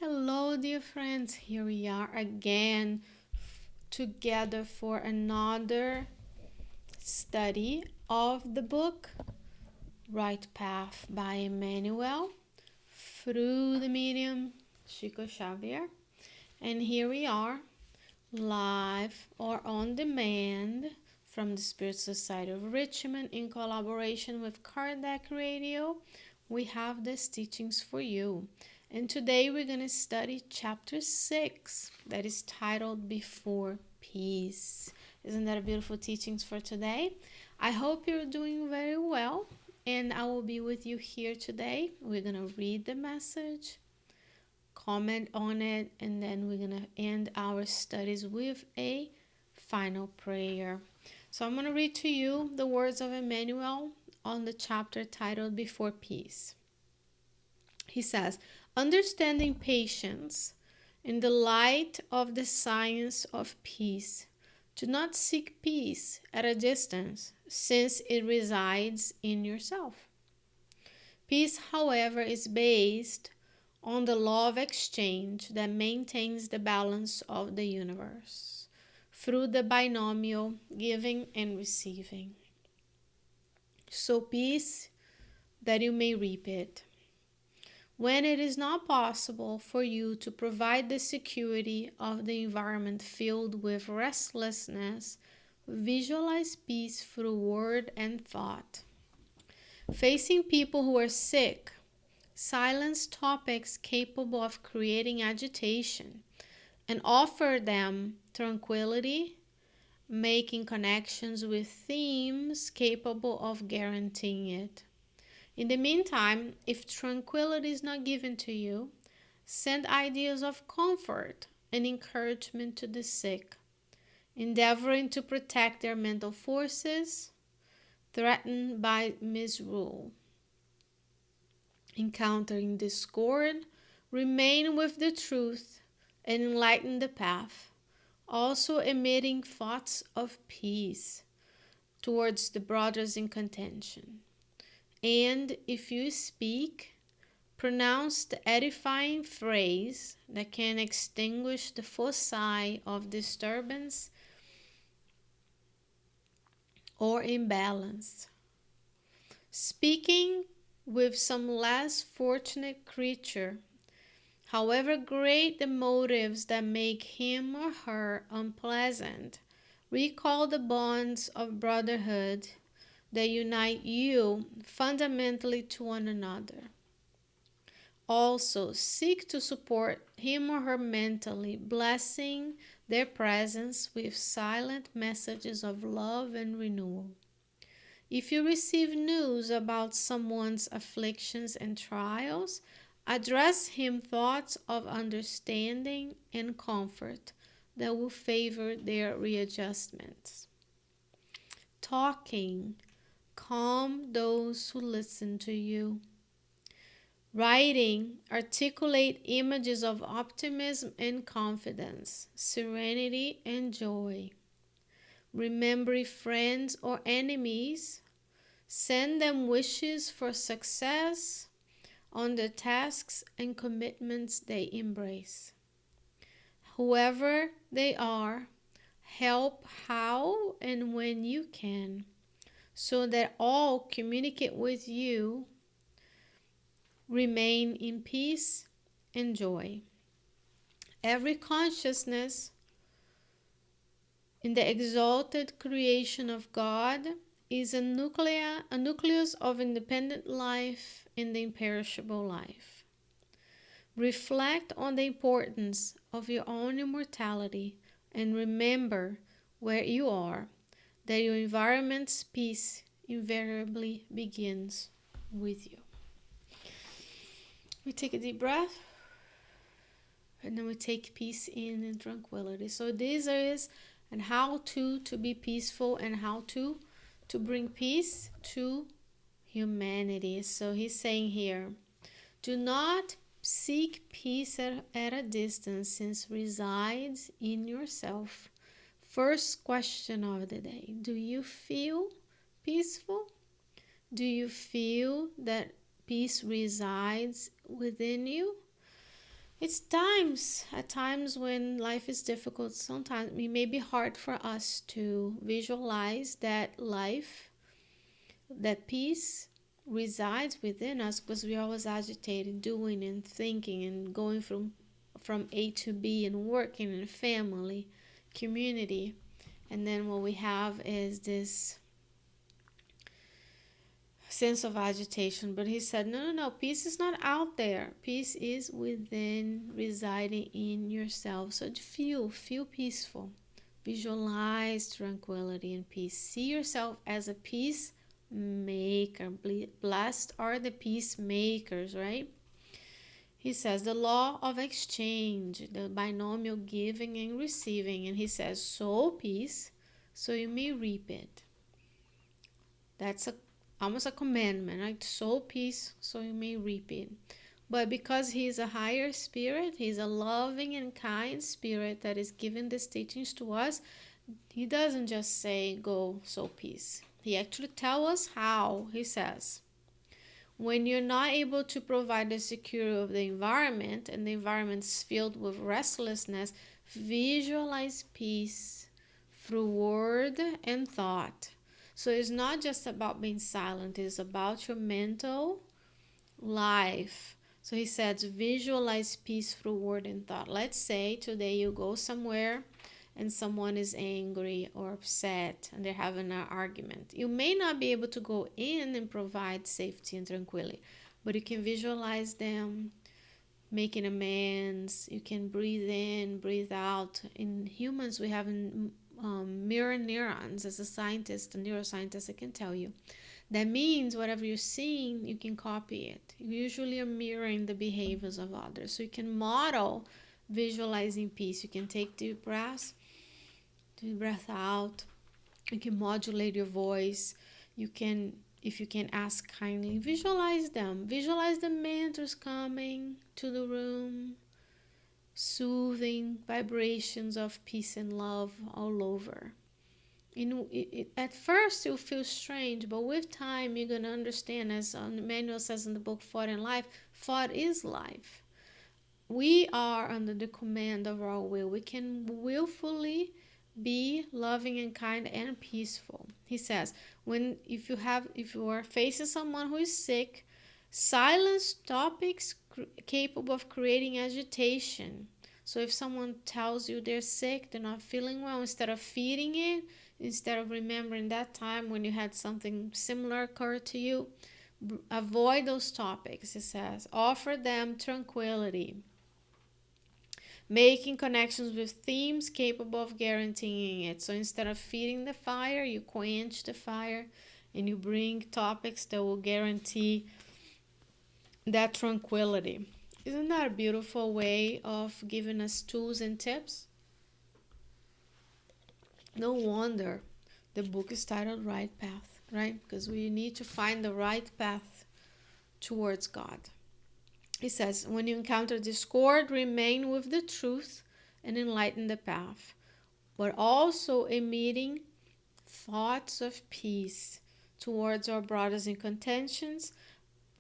Hello, dear friends. Here we are again together for another study of the book Right Path by Emmanuel through the Medium Francisco Xavier. And here we are live or on demand from the Spirit Society of Richmond in collaboration with Kardec Radio. We have these teachings for you. And today we're going to study chapter 6 that is titled Before Peace. Isn't that a beautiful teachings for today? I hope you're doing very well, and I will be with you here today. We're going to read the message, comment on it, and then we're going to end our studies with a final prayer. So I'm going to read to you the words of Emmanuel on the chapter titled Before Peace. He says, understanding patience in the light of the science of peace. Do not seek peace at a distance, since it resides in yourself. Peace, however, is based on the law of exchange that maintains the balance of the universe through the binomial giving and receiving. So peace that you may reap it. When it is not possible for you to provide the security of the environment filled with restlessness, visualize peace through word and thought. Facing people who are sick, silence topics capable of creating agitation, and offer them tranquility, making connections with themes capable of guaranteeing it. In the meantime, if tranquility is not given to you, send ideas of comfort and encouragement to the sick, endeavoring to protect their mental forces threatened by misrule. Encountering discord, remain with the truth and enlighten the path, also emitting thoughts of peace towards the brothers in contention. And if you speak, pronounce the edifying phrase that can extinguish the foci of disturbance or imbalance. Speaking with some less fortunate creature, however great the motives that make him or her unpleasant, recall the bonds of brotherhood that unite you fundamentally to one another. Also, seek to support him or her mentally, blessing their presence with silent messages of love and renewal. If you receive news about someone's afflictions and trials, address him thoughts of understanding and comfort that will favor their readjustments. Talking, calm those who listen to you. Writing, articulate images of optimism and confidence, serenity and joy. Remembering friends or enemies, send them wishes for success on the tasks and commitments they embrace. Whoever they are, help how and when you can, so that all communicate with you, remain in peace and joy. Every consciousness in the exalted creation of God is a nucleus of independent life in the imperishable life. Reflect on the importance of your own immortality and remember where you are, that your environment's peace invariably begins with you. We take a deep breath and then we take peace in and tranquility. So this is and how to be peaceful and how to bring peace to humanity. So he's saying here, do not seek peace at a distance, since it resides in yourself. First question of the day, do you feel peaceful? Do you feel that peace resides within you? It's at times when life is difficult, sometimes it may be hard for us to visualize that life, that peace resides within us, because we're always agitated, doing and thinking and going from A to B and working in family, community. And then what we have is this sense of agitation. But he said, no, no, no, peace is not out there. Peace is within, residing in yourself. So feel peaceful. Visualize tranquility and peace. See yourself as a peacemaker. Blessed are the peacemakers, right? He says the law of exchange, the binomial giving and receiving. And he says, sow peace so you may reap it. That's almost a commandment, right? Sow peace so you may reap it. But because he's a higher spirit, he's a loving and kind spirit that is giving these teachings to us, he doesn't just say, go sow peace. He actually tells us how. He says, when you're not able to provide the security of the environment and the environment is filled with restlessness, visualize peace through word and thought. So it's not just about being silent, it's about your mental life. So he says, visualize peace through word and thought. Let's say today you go somewhere and someone is angry or upset and they're having an argument. You may not be able to go in and provide safety and tranquility, but you can visualize them making amends. You can breathe in, breathe out. In humans, we have mirror neurons. As a scientist, a neuroscientist, I can tell you. That means whatever you're seeing, you can copy it. You usually are mirroring the behaviors of others. So you can model visualizing peace. You can take deep breath out. You can modulate your voice. You can, if you can, ask kindly. Visualize them. Visualize the mentors coming to the room, soothing vibrations of peace and love all over. At first you'll feel strange, but with time you're going to understand, as Emmanuel says in the book Thought and Life, thought is life. We are under the command of our will. We can willfully be loving and kind and peaceful. He says, if you are facing someone who is sick, silence topics capable of creating agitation. So if someone tells you they're sick, they're not feeling well, instead of feeding it, instead of remembering that time when you had something similar occur to you, avoid those topics. He says, offer them tranquility, making connections with themes capable of guaranteeing it. So instead of feeding the fire, you quench the fire and you bring topics that will guarantee that tranquility. Isn't that a beautiful way of giving us tools and tips? No wonder the book is titled Right Path, right? Because we need to find the right path towards God. He says, when you encounter discord, remain with the truth and enlighten the path, but also emitting thoughts of peace towards our brothers in contentions.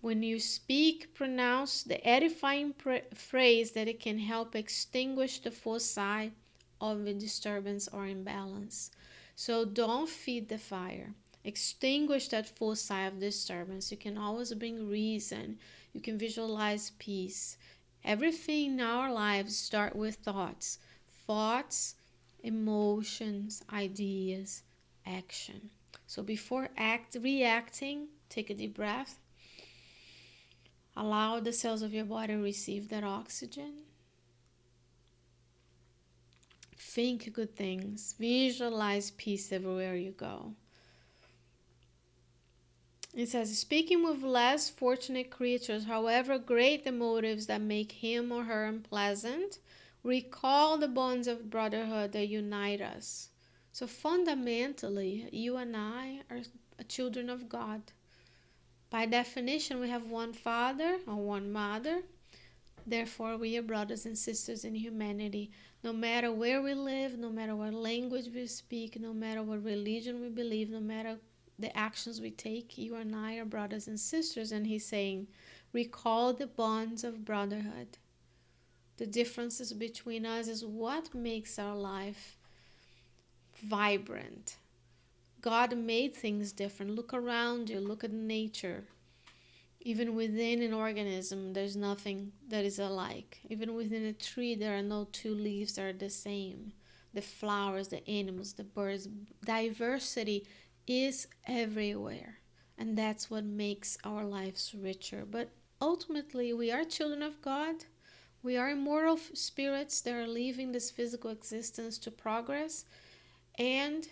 When you speak, pronounce the edifying phrase that it can help extinguish the foci of a disturbance or imbalance. So don't feed the fire. Extinguish that foci of disturbance. You can always bring reason. You can visualize peace. Everything in our lives start with thoughts. Thoughts, emotions, ideas, action. So before reacting, take a deep breath. Allow the cells of your body to receive that oxygen. Think good things. Visualize peace everywhere you go. It says, speaking with less fortunate creatures, however great the motives that make him or her unpleasant, recall the bonds of brotherhood that unite us. So fundamentally, you and I are children of God. By definition, we have one father or one mother. Therefore, we are brothers and sisters in humanity. No matter where we live, no matter what language we speak, no matter what religion we believe, no matter the actions we take, you and I are brothers and sisters. And he's saying, recall the bonds of brotherhood. The differences between us is what makes our life vibrant. God made things different. Look around you, look at nature. Even within an organism, there's nothing that is alike. Even within a tree, there are no two leaves that are the same. The flowers, the animals, the birds, diversity is everywhere. And that's what makes our lives richer. But ultimately, we are children of God. We are immortal spirits that are leaving this physical existence to progress. And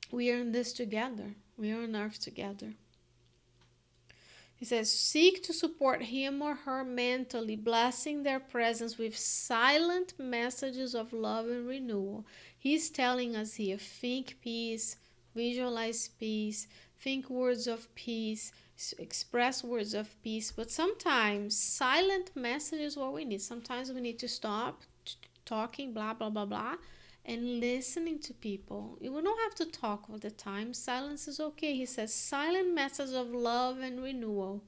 we are in this together. We are on earth together. He says, seek to support him or her mentally, blessing their presence with silent messages of love and renewal. He's telling us here, think peace, visualize peace, think words of peace, express words of peace. But sometimes silent message is what we need. Sometimes we need to stop talking, blah, blah, blah, blah, and listening to people. You don't have to talk all the time. Silence is okay. He says, silent message of love and renewal.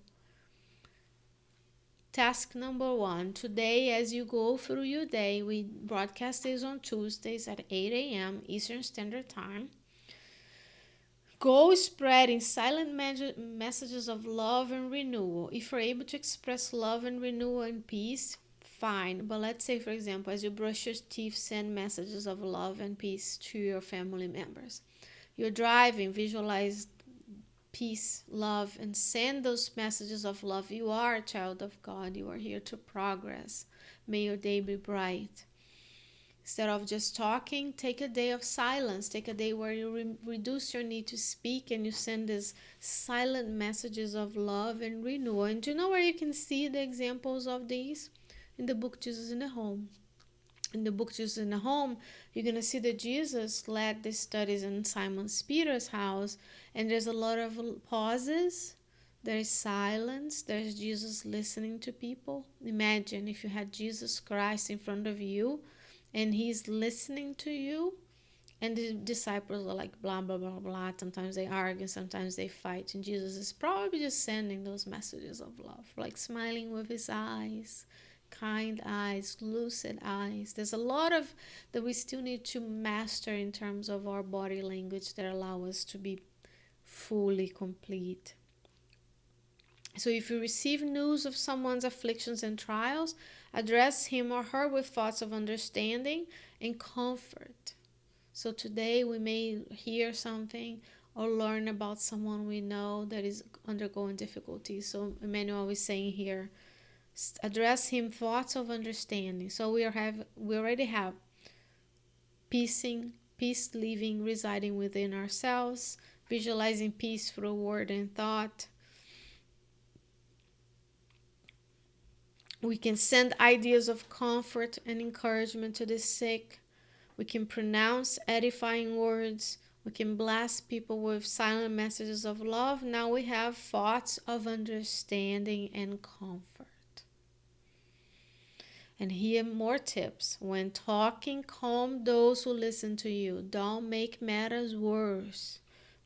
Task number 1. Today, as you go through your day, we broadcast this on Tuesdays at 8 a.m. Eastern Standard Time. Go spreading silent messages of love and renewal. If you're able to express love and renewal and peace, fine. But let's say, for example, as you brush your teeth, send messages of love and peace to your family members. You're driving, visualize peace, love, and send those messages of love. You are a child of God. You are here to progress. May your day be bright. Instead of just talking, take a day of silence. Take a day where you reduce your need to speak and you send these silent messages of love and renewal. And do you know where you can see the examples of these? In the book Jesus in the Home. In the book Jesus in the Home, you're going to see that Jesus led the studies in Simon Peter's house, and there's a lot of pauses. There's silence. There's Jesus listening to people. Imagine if you had Jesus Christ in front of you and he's listening to you, and the disciples are like blah, blah, blah, blah. Sometimes they argue, sometimes they fight, and Jesus is probably just sending those messages of love, like smiling with his eyes, kind eyes, lucid eyes. There's a lot of that we still need to master in terms of our body language that allow us to be fully complete. So if you receive news of someone's afflictions and trials, address him or her with thoughts of understanding and comfort. So today we may hear something or learn about someone we know that is undergoing difficulties. So Emmanuel is saying here, address him thoughts of understanding. So we already have peace living, residing within ourselves, visualizing peace through word and thought. We can send ideas of comfort and encouragement to the sick. We can pronounce edifying words. We can bless people with silent messages of love. Now we have thoughts of understanding and comfort. And here more tips. When talking, calm those who listen to you. Don't make matters worse.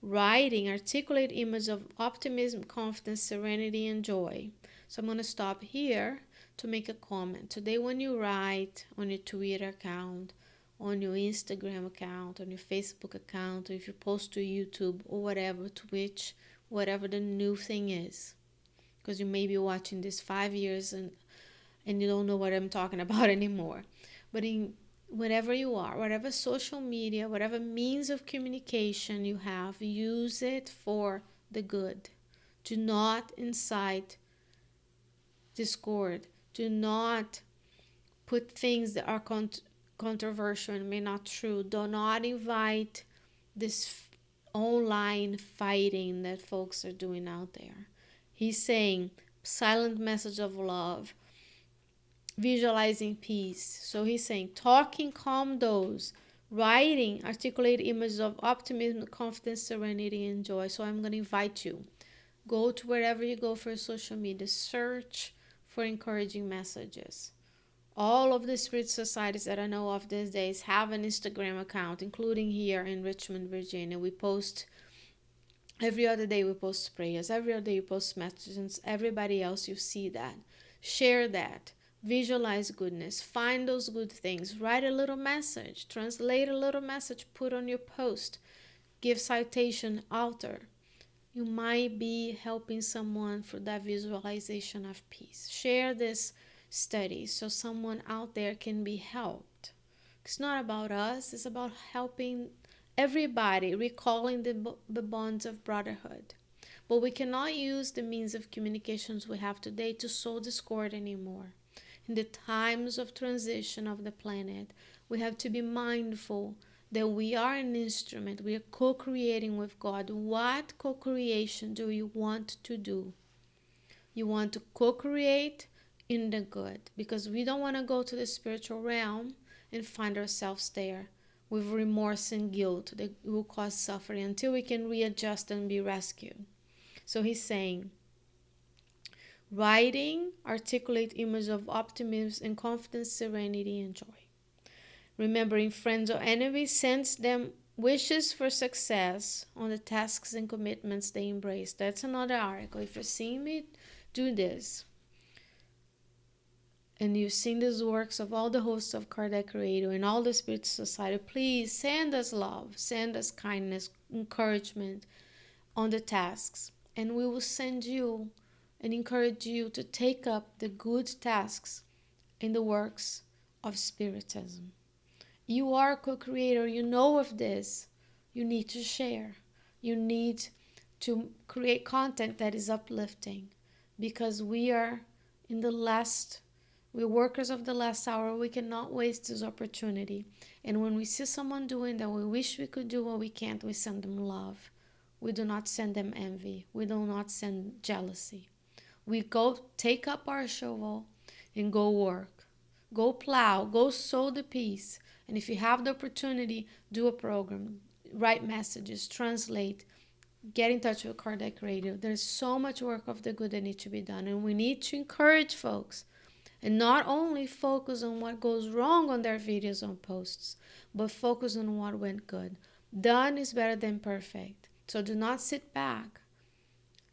Writing, articulate images of optimism, confidence, serenity, and joy. So I'm going to stop here to make a comment. Today when you write on your Twitter account, on your Instagram account, on your Facebook account, or if you post to YouTube or whatever, Twitch, whatever the new thing is, because you may be watching this 5 years and you don't know what I'm talking about anymore. But in whatever you are, whatever social media, whatever means of communication you have, use it for the good. Do not incite discord. Do not put things that are controversial and may not true. Do not invite this online fighting that folks are doing out there. He's saying silent message of love, visualizing peace. So he's saying talking, calm those, writing, articulate images of optimism, confidence, serenity, and joy. So I'm going to invite you, go to wherever you go for social media, search for encouraging messages. All of the spirit societies that I know of these days have an Instagram account, including here in Richmond, Virginia. We post every other day, we post prayers. Every other day we post messages. Everybody else, you see that. Share that. Visualize goodness. Find those good things. Write a little message. Translate a little message. Put on your post. Give citation, author. You might be helping someone for that visualization of peace. Share this study so someone out there can be helped. It's not about us. It's about helping everybody, recalling the bonds of brotherhood. But we cannot use the means of communications we have today to sow discord anymore. In the times of transition of the planet, we have to be mindful that we are an instrument. We are co-creating with God. What co-creation do you want to do? You want to co-create in the good, because we don't want to go to the spiritual realm and find ourselves there with remorse and guilt that will cause suffering until we can readjust and be rescued. So he's saying, writing articulate images of optimism and confidence, serenity, and joy. Remembering friends or enemies, sends them wishes for success on the tasks and commitments they embrace. That's another article. If you're seeing me do this, and you've seen these works of all the hosts of Kardec Radio and all the Spirit Society, please send us love, send us kindness, encouragement on the tasks. And we will send you and encourage you to take up the good tasks in the works of Spiritism. You are a co-creator. You know of this. You need to share. You need to create content that is uplifting, because we're workers of the last hour. We cannot waste this opportunity. And when we see someone doing that we wish we could do what we can't, we send them love. We do not send them envy. We do not send jealousy. We go take up our shovel and go work. Go plow. Go sow the peace. And if you have the opportunity, do a program. Write messages. Translate. Get in touch with Kardec Radio. There's so much work of the good that needs to be done. And we need to encourage folks. And not only focus on what goes wrong on their videos and posts, but focus on what went good. Done is better than perfect. So do not sit back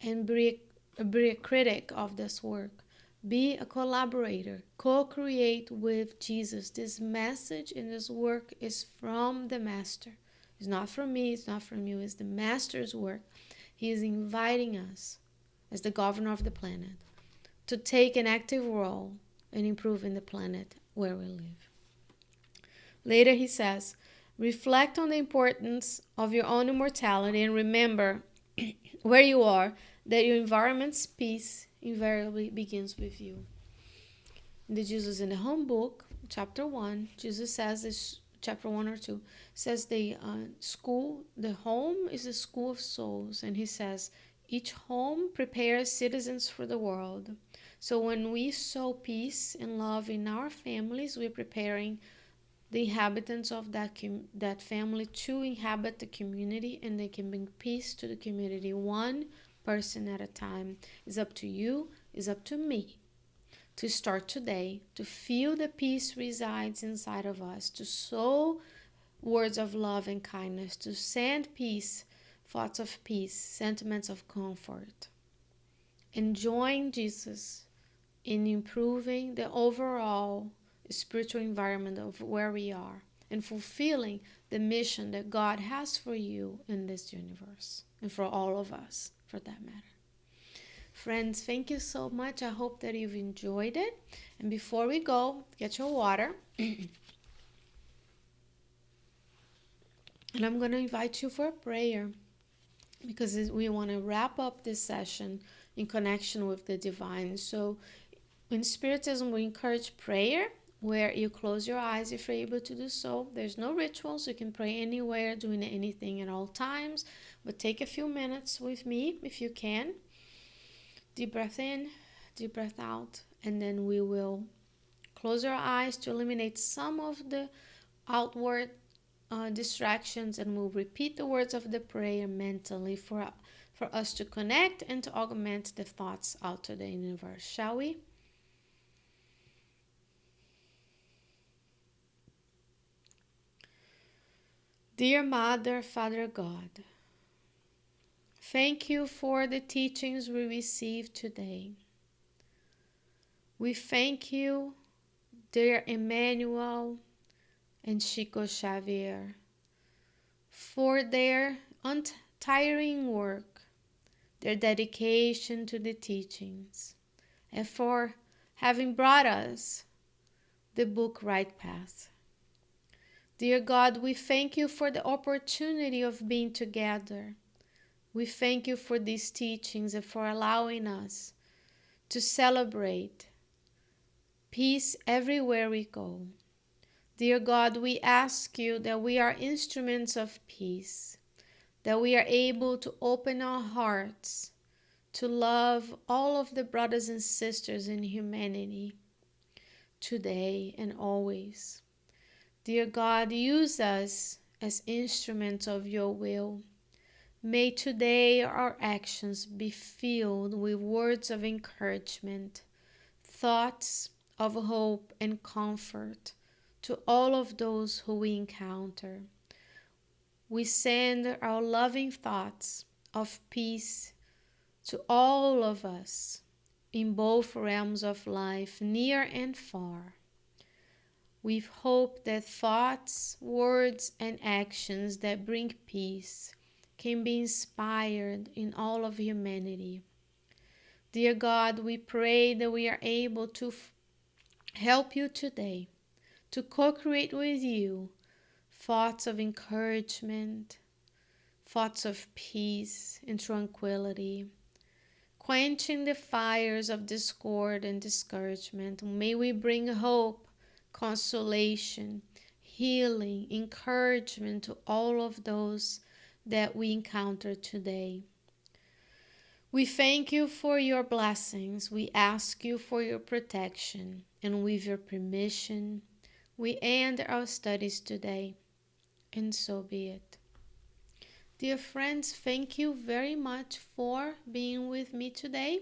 and be a critic of this work. Be a collaborator. Co-create with Jesus. This message in this work is from the Master. It's not from me. It's not from you. It's the Master's work. He is inviting us, as the governor of the planet, to take an active role in improving the planet where we live. Later he says, reflect on the importance of your own immortality and remember where you are, that your environment's peace invariably begins with you. In the Jesus in the Home book, chapter 1, Jesus says this, chapter 1 or 2, says the home is the school of souls. And he says, each home prepares citizens for the world. So when we sow peace and love in our families, we're preparing the inhabitants of that family to inhabit the community, and they can bring peace to the community one person at a time. It's up to you, it's up to me to start today, to feel the peace resides inside of us, to sow words of love and kindness, to send peace, thoughts of peace, sentiments of comfort, and join Jesus in improving the overall spiritual environment of where we are and fulfilling the mission that God has for you in this universe and for all of us, for that matter. Friends, thank you so much. I hope that you've enjoyed it. And before we go, get your water. And I'm going to invite you for a prayer, because we want to wrap up this session in connection with the divine. So in Spiritism, we encourage prayer, where you close your eyes if you're able to do so. There's no rituals. You can pray anywhere, doing anything at all times. But take a few minutes with me if you can. Deep breath in, deep breath out. And then we will close our eyes to eliminate some of the outward distractions. And we'll repeat the words of the prayer mentally for us to connect and to augment the thoughts out to the universe. Shall we? Dear Mother, Father God, thank you for the teachings we received today. We thank you dear Emmanuel and Chico Xavier, for their untiring work, their dedication to the teachings, and for having brought us the book Right Path. Dear God, we thank you for the opportunity of being together. We thank you for these teachings and for allowing us to celebrate peace everywhere we go. Dear God, we ask you that we are instruments of peace, that we are able to open our hearts to love all of the brothers and sisters in humanity today and always. Dear God, use us as instruments of your will. May today our actions be filled with words of encouragement, thoughts of hope and comfort to all of those who we encounter. We send our loving thoughts of peace to all of us in both realms of life, near and far. We hope that thoughts, words, and actions that bring peace can be inspired in all of humanity. Dear God, we pray that we are able to help you today, to co-create with you thoughts of encouragement, thoughts of peace and tranquility, quenching the fires of discord and discouragement. May we bring hope, consolation, healing, encouragement to all of those that we encounter today. We thank you for your blessings. We ask you for your protection. And with your permission, we end our studies today. And so be it. Dear friends, thank you very much for being with me today.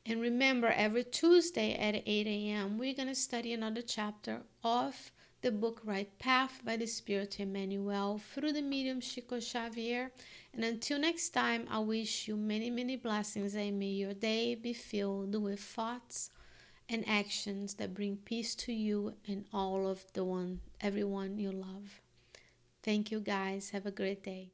And remember, every Tuesday at 8 a.m., we're going to study another chapter of the book Right Path by the Spirit Emmanuel through the medium Chico Xavier. And until next time, I wish you many, many blessings, and may your day be filled with thoughts and actions that bring peace to you and all of everyone you love. Thank you guys. Have a great day.